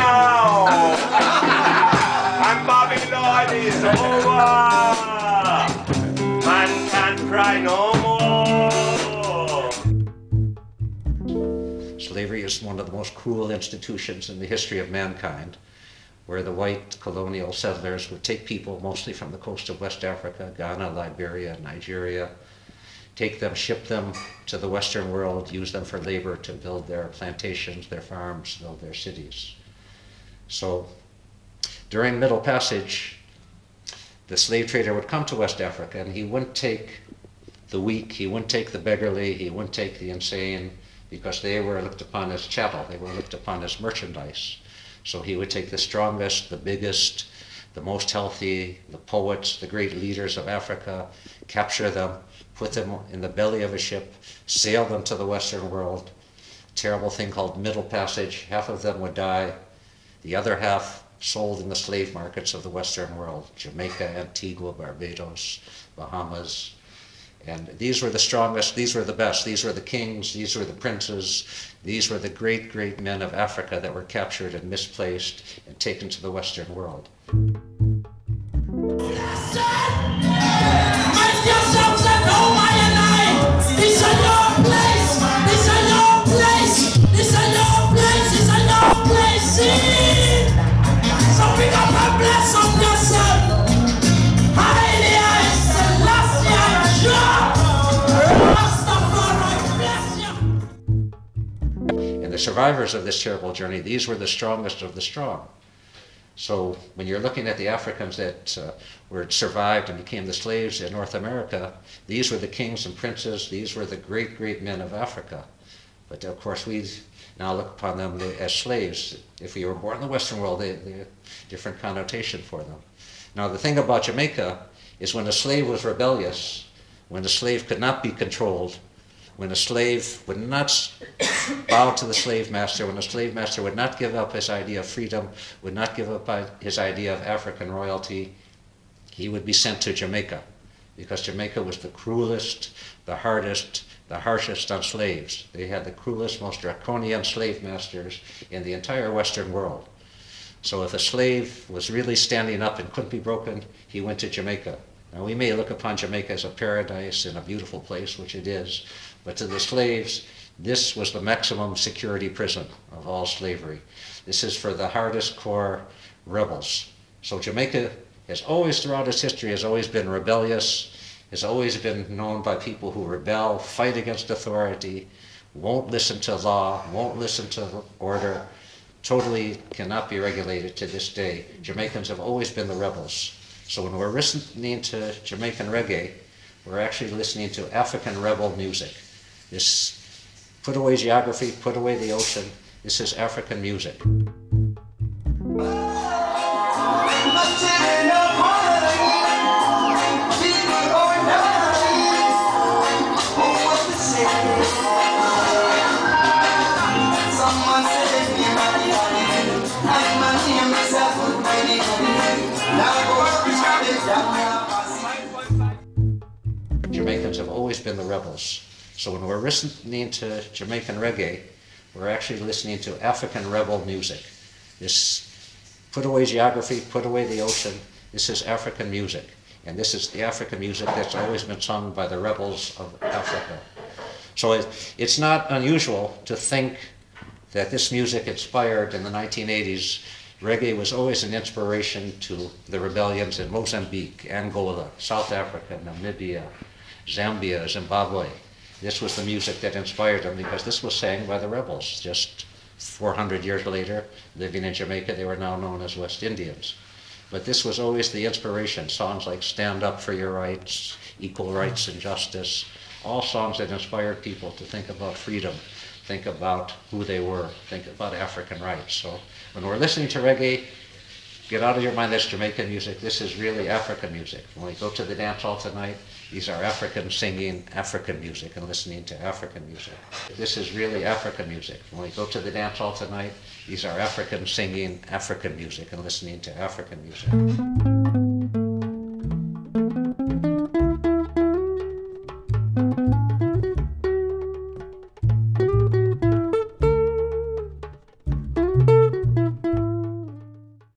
now. And Babylon is over. Man can't cry no more. Slavery is one of the most cruel institutions in the history of mankind, where the white colonial settlers would take people mostly from the coast of West Africa, Ghana, Liberia, Nigeria, take them, ship them to the Western world, use them for labor to build their plantations, their farms, build their cities. So during Middle Passage, the slave trader would come to West Africa and he wouldn't take the weak, he wouldn't take the beggarly, he wouldn't take the insane, because they were looked upon as chattel, they were looked upon as merchandise. So he would take the strongest, the biggest, the most healthy, the poets, the great leaders of Africa, capture them, put them in the belly of a ship, sail them to the Western world. Terrible thing called Middle Passage. Half of them would die. The other half sold in the slave markets of the Western world. Jamaica, Antigua, Barbados, Bahamas. And these were the strongest, these were the best, these were the kings, these were the princes, these were the great, great men of Africa that were captured and misplaced and taken to the Western world. The survivors of this terrible journey, these were the strongest of the strong. So when you're looking at the Africans that were survived and became the slaves in North America, these were the kings and princes, these were the great, great men of Africa. But of course we now look upon them as slaves. If you were born in the Western world, they have a different connotation for them. Now the thing about Jamaica is when a slave was rebellious, when a slave could not be controlled, when a slave would not bow to the slave master, when a slave master would not give up his idea of freedom, would not give up his idea of African royalty, he would be sent to Jamaica, because Jamaica was the cruelest, the hardest, the harshest on slaves. They had the cruelest, most draconian slave masters in the entire Western world. So if a slave was really standing up and couldn't be broken, he went to Jamaica. Now we may look upon Jamaica as a paradise and a beautiful place, which it is, but to the slaves, this was the maximum security prison of all slavery. This is for the hardest core rebels. So Jamaica has always, throughout its history, has always been rebellious, has always been known by people who rebel, fight against authority, won't listen to law, won't listen to order, totally cannot be regulated to this day. Jamaicans have always been the rebels. So when we're listening to Jamaican reggae, we're actually listening to African rebel music. This, put away geography, put away the ocean, this is African music. Jamaicans have always been the rebels. So when we're listening to Jamaican reggae, we're actually listening to African rebel music. This, put away geography, put away the ocean, this is African music. And this is the African music that's always been sung by the rebels of Africa. So it's not unusual to think that this music inspired in the 1980s. Reggae was always an inspiration to the rebellions in Mozambique, Angola, South Africa, Namibia, Zambia, Zimbabwe. This was the music that inspired them because this was sang by the rebels. Just 400 years later, living in Jamaica, they were now known as West Indians. But this was always the inspiration. Songs like Stand Up for Your Rights, Equal Rights and Justice, all songs that inspired people to think about freedom, think about who they were, think about African rights. So when we're listening to reggae, get out of your mind that's Jamaican music. This is really African music. When we go to the dance hall tonight, these are Africans singing African music and listening to African music. This is really African music. When we go to the dance hall tonight, these are Africans singing African music and listening to African music.